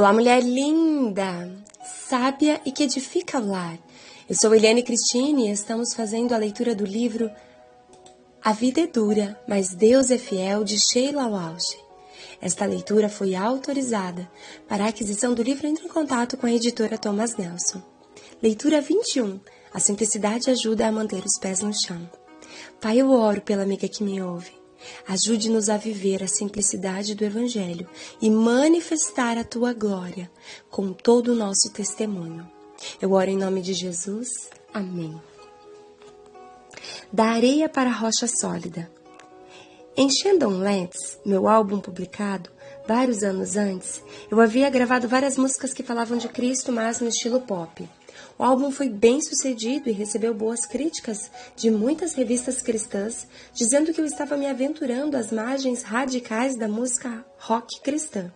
Olá, mulher linda, sábia e que edifica o lar. Eu sou Eliane Cristine e estamos fazendo a leitura do livro A Vida é Dura, mas Deus é Fiel, de Sheila Walsh. Esta leitura foi autorizada. Para a aquisição do livro, entre em contato com a editora Thomas Nelson. Leitura 21. A simplicidade ajuda a manter os pés no chão. Pai, eu oro pela amiga que me ouve. Ajude-nos a viver a simplicidade do Evangelho e manifestar a Tua glória com todo o nosso testemunho. Eu oro em nome de Jesus. Amém. Da areia para a rocha sólida. Em Shadowlands, meu álbum publicado vários anos antes, eu havia gravado várias músicas que falavam de Cristo, mas no estilo pop. O álbum foi bem sucedido e recebeu boas críticas de muitas revistas cristãs, dizendo que eu estava me aventurando às margens radicais da música rock cristã.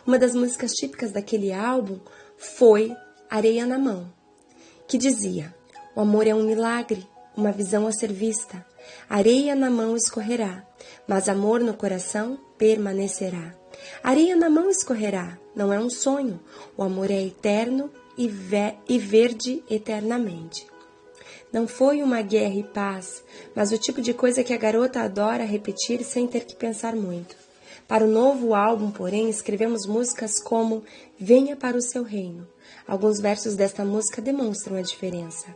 Uma das músicas típicas daquele álbum foi Areia na Mão, que dizia: o amor é um milagre, uma visão a ser vista. Areia na mão escorrerá, mas amor no coração permanecerá. Areia na mão escorrerá, não é um sonho, o amor é eterno e verde eternamente. Não foi uma guerra e paz, mas o tipo de coisa que a garota adora repetir sem ter que pensar muito. Para o novo álbum, porém, escrevemos músicas como Venha para o seu reino. Alguns versos desta música demonstram a diferença.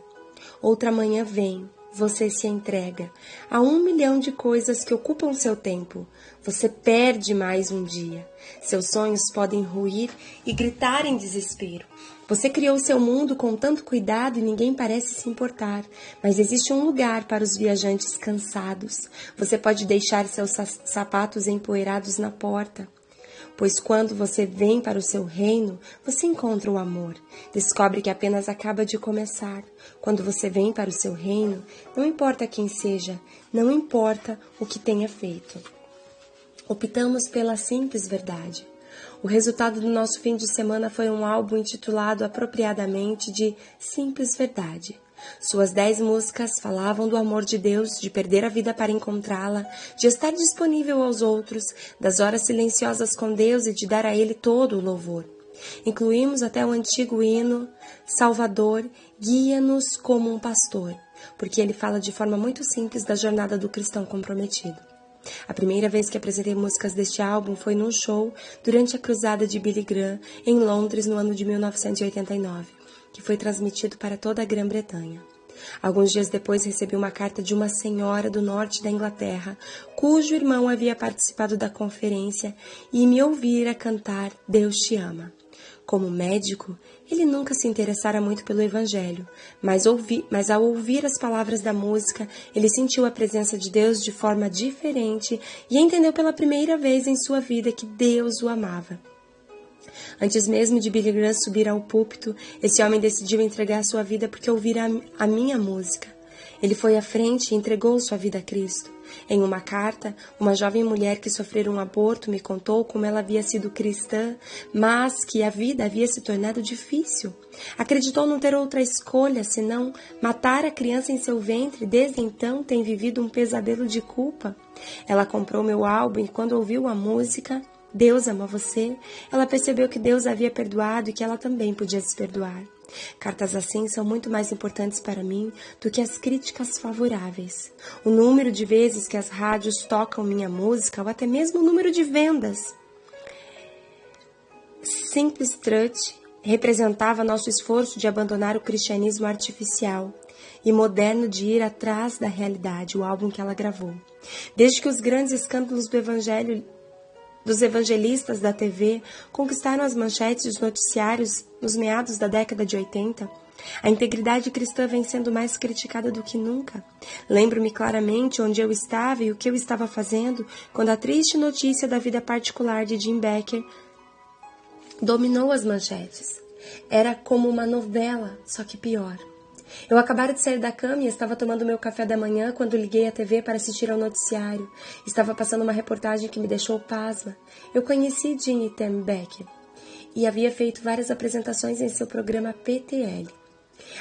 Outra manhã vem, você se entrega a 1 milhão de coisas que ocupam seu tempo. Você perde mais um dia. Seus sonhos podem ruir e gritar em desespero. Você criou seu mundo com tanto cuidado e ninguém parece se importar, mas existe um lugar para os viajantes cansados. Você pode deixar seus sapatos empoeirados na porta. Pois quando você vem para o seu reino, você encontra o amor. Descobre que apenas acaba de começar. Quando você vem para o seu reino, não importa quem seja, não importa o que tenha feito. Optamos pela simples verdade. O resultado do nosso fim de semana foi um álbum intitulado apropriadamente de Simples Verdade. Suas 10 músicas falavam do amor de Deus, de perder a vida para encontrá-la, de estar disponível aos outros, das horas silenciosas com Deus e de dar a Ele todo o louvor. Incluímos até o antigo hino Salvador, guia-nos como um pastor, porque ele fala de forma muito simples da jornada do cristão comprometido. A primeira vez que apresentei músicas deste álbum foi num show durante a cruzada de Billy Graham em Londres no ano de 1989, que foi transmitido para toda a Grã-Bretanha. Alguns dias depois recebi uma carta de uma senhora do norte da Inglaterra, cujo irmão havia participado da conferência e me ouvira cantar Deus te ama. Como médico, ele nunca se interessara muito pelo Evangelho, mas ao ouvir as palavras da música, ele sentiu a presença de Deus de forma diferente e entendeu pela primeira vez em sua vida que Deus o amava. Antes mesmo de Billy Graham subir ao púlpito, esse homem decidiu entregar sua vida porque ouvira a minha música. Ele foi à frente e entregou sua vida a Cristo. Em uma carta, uma jovem mulher que sofrera um aborto me contou como ela havia sido cristã, mas que a vida havia se tornado difícil. Acreditou não ter outra escolha senão matar a criança em seu ventre e desde então tem vivido um pesadelo de culpa. Ela comprou meu álbum e quando ouviu a música Deus ama você, ela percebeu que Deus havia perdoado e que ela também podia se perdoar. Cartas assim são muito mais importantes para mim do que as críticas favoráveis. O número de vezes que as rádios tocam minha música ou até mesmo o número de vendas. Simples Strut representava nosso esforço de abandonar o cristianismo artificial e moderno de ir atrás da realidade, o álbum que ela gravou. Desde que os grandes escândalos dos evangelistas da TV conquistaram as manchetes dos noticiários nos meados da década de 80, a integridade cristã vem sendo mais criticada do que nunca. Lembro-me claramente onde eu estava e o que eu estava fazendo quando a triste notícia da vida particular de Jim Bakker dominou as manchetes. Era como uma novela, só que pior. Eu acabara de sair da cama e estava tomando meu café da manhã quando liguei a TV para assistir ao noticiário. Estava passando uma reportagem que me deixou pasma. Eu conheci Jim Bakker e havia feito várias apresentações em seu programa PTL.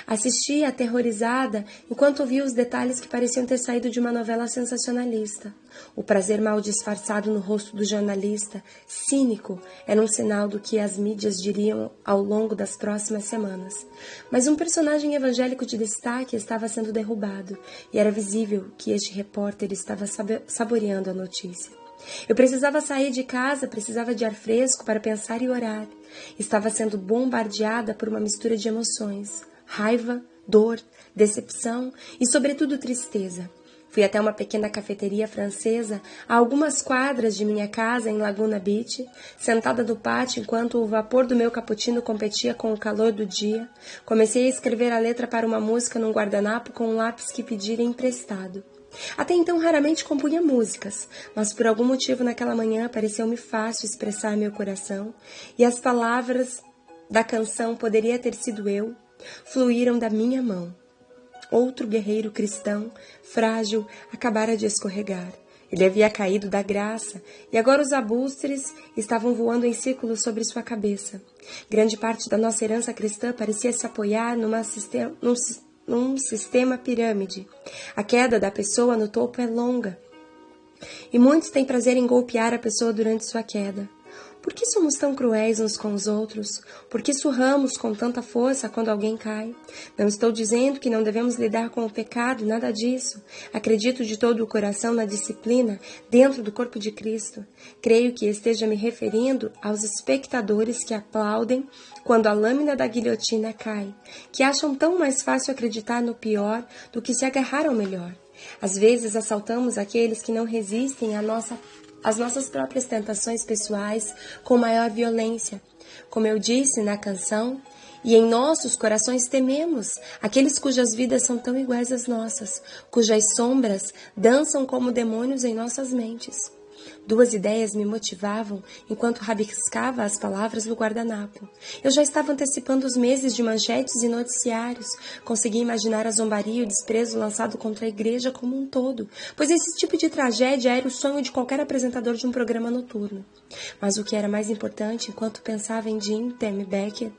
Assisti aterrorizada enquanto ouvia os detalhes que pareciam ter saído de uma novela sensacionalista. O prazer mal disfarçado no rosto do jornalista, cínico, era um sinal do que as mídias diriam ao longo das próximas semanas. Mas um personagem evangélico de destaque estava sendo derrubado, e era visível que este repórter estava saboreando a notícia. Eu precisava sair de casa, precisava de ar fresco para pensar e orar. Estava sendo bombardeada por uma mistura de emoções: raiva, dor, decepção e, sobretudo, tristeza. Fui até uma pequena cafeteria francesa a algumas quadras de minha casa em Laguna Beach, sentada no pátio enquanto o vapor do meu cappuccino competia com o calor do dia. Comecei a escrever a letra para uma música num guardanapo com um lápis que pedira emprestado. Até então raramente compunha músicas, mas por algum motivo naquela manhã pareceu-me fácil expressar meu coração, e as palavras da canção "Poderia Ter Sido Eu" fluíram da minha mão. Outro guerreiro cristão, frágil, acabara de escorregar. Ele havia caído da graça, e agora os arbustos estavam voando em círculos sobre sua cabeça. Grande parte da nossa herança cristã parecia se apoiar num sistema pirâmide. A queda da pessoa no topo é longa, e muitos têm prazer em golpear a pessoa durante sua queda. Por que somos tão cruéis uns com os outros? Por que surramos com tanta força quando alguém cai? Não estou dizendo que não devemos lidar com o pecado, nada disso. Acredito de todo o coração na disciplina dentro do corpo de Cristo. Creio que esteja me referindo aos espectadores que aplaudem quando a lâmina da guilhotina cai, que acham tão mais fácil acreditar no pior do que se agarrar ao melhor. Às vezes assaltamos aqueles que não resistem às nossas próprias tentações pessoais com maior violência. Como eu disse na canção, e em nossos corações tememos aqueles cujas vidas são tão iguais às nossas, cujas sombras dançam como demônios em nossas mentes. Duas ideias me motivavam enquanto rabiscava as palavras no guardanapo. Eu já estava antecipando os meses de manchetes e noticiários. Consegui imaginar a zombaria e o desprezo lançado contra a igreja como um todo, pois esse tipo de tragédia era o sonho de qualquer apresentador de um programa noturno. Mas o que era mais importante, enquanto pensava em Jim Temi Becker,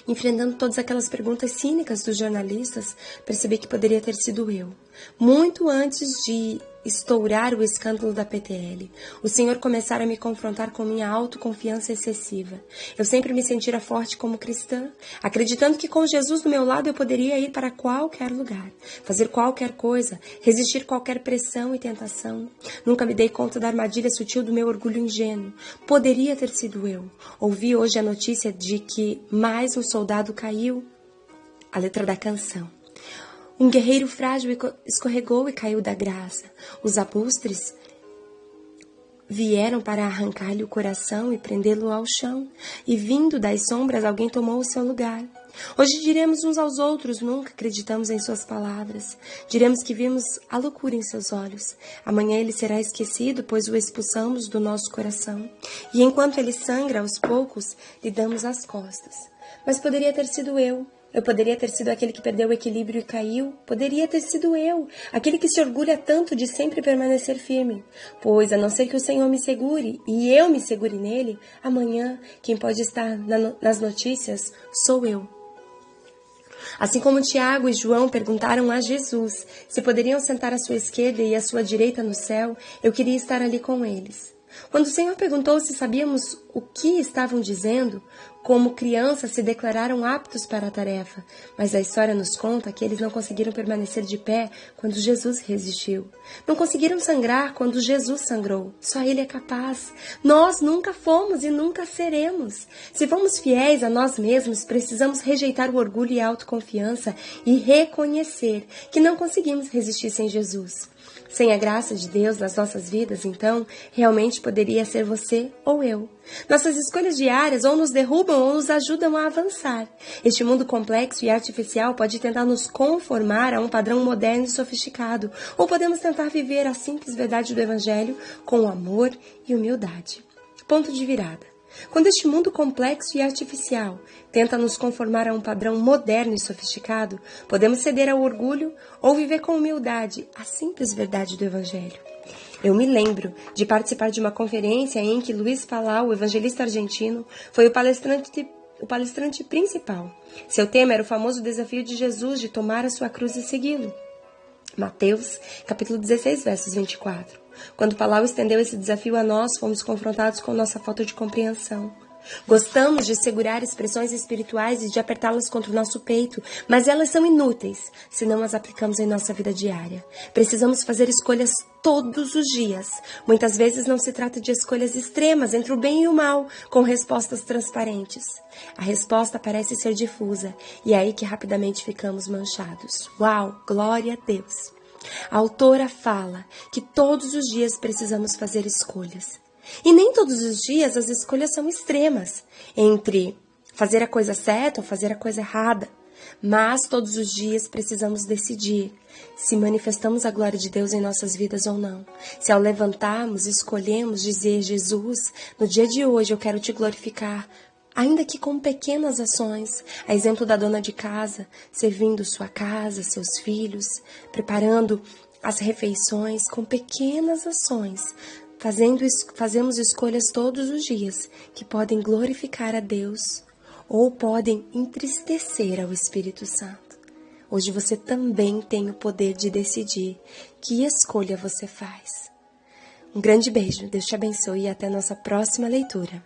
enfrentando todas aquelas perguntas cínicas dos jornalistas, percebi que poderia ter sido eu. Muito antes de estourar o escândalo da PTL, o Senhor começara a me confrontar com minha autoconfiança excessiva. Eu sempre me sentira forte como cristã, acreditando que com Jesus do meu lado eu poderia ir para qualquer lugar, fazer qualquer coisa, resistir qualquer pressão e tentação. Nunca me dei conta da armadilha sutil do meu orgulho ingênuo. Poderia ter sido eu. Ouvi hoje a notícia de que mais um soldado caiu. A letra da canção. Um guerreiro frágil escorregou e caiu da graça. Os arbustos vieram para arrancar-lhe o coração e prendê-lo ao chão. E vindo das sombras, alguém tomou o seu lugar. Hoje diremos uns aos outros, nunca acreditamos em suas palavras. Diremos que vimos a loucura em seus olhos. Amanhã ele será esquecido, pois o expulsamos do nosso coração. E enquanto ele sangra aos poucos, lhe damos as costas. Mas poderia ter sido eu. Eu poderia ter sido aquele que perdeu o equilíbrio e caiu. Poderia ter sido eu, aquele que se orgulha tanto de sempre permanecer firme. Pois, a não ser que o Senhor me segure e eu me segure nele, amanhã quem pode estar nas notícias sou eu. Assim como Tiago e João perguntaram a Jesus se poderiam sentar à sua esquerda e à sua direita no céu, eu queria estar ali com eles. Quando o Senhor perguntou se sabíamos o que estavam dizendo, como crianças se declararam aptos para a tarefa, mas a história nos conta que eles não conseguiram permanecer de pé quando Jesus resistiu. Não conseguiram sangrar quando Jesus sangrou. Só Ele é capaz. Nós nunca fomos e nunca seremos. Se fomos fiéis a nós mesmos, precisamos rejeitar o orgulho e a autoconfiança e reconhecer que não conseguimos resistir sem Jesus. Sem a graça de Deus nas nossas vidas, então, realmente poderia ser você ou eu. Nossas escolhas diárias ou nos derrubam ou nos ajudam a avançar. Este mundo complexo e artificial pode tentar nos conformar a um padrão moderno e sofisticado, ou podemos tentar viver a simples verdade do Evangelho com amor e humildade. Ponto de virada. Quando este mundo complexo e artificial tenta nos conformar a um padrão moderno e sofisticado, podemos ceder ao orgulho ou viver com humildade a simples verdade do Evangelho. Eu me lembro de participar de uma conferência em que Luiz Palau, o evangelista argentino, foi o palestrante o palestrante principal. Seu tema era o famoso desafio de Jesus de tomar a sua cruz e segui-lo. Mateus, capítulo 16, versos 24. Quando Palau estendeu esse desafio a nós, fomos confrontados com nossa falta de compreensão. Gostamos de segurar expressões espirituais e de apertá-las contra o nosso peito, mas elas são inúteis se não as aplicamos em nossa vida diária. Precisamos fazer escolhas todos os dias. Muitas vezes não se trata de escolhas extremas entre o bem e o mal, com respostas transparentes. A resposta parece ser difusa, e é aí que rapidamente ficamos manchados. Uau, glória a Deus! A autora fala que todos os dias precisamos fazer escolhas. E nem todos os dias as escolhas são extremas, entre fazer a coisa certa ou fazer a coisa errada. Mas todos os dias precisamos decidir se manifestamos a glória de Deus em nossas vidas ou não. Se ao levantarmos escolhemos dizer: Jesus, no dia de hoje eu quero te glorificar, ainda que com pequenas ações, a exemplo da dona de casa, servindo sua casa, seus filhos, preparando as refeições com pequenas ações. Fazemos escolhas todos os dias que podem glorificar a Deus ou podem entristecer ao Espírito Santo. Hoje você também tem o poder de decidir que escolha você faz. Um grande beijo, Deus te abençoe e até a nossa próxima leitura.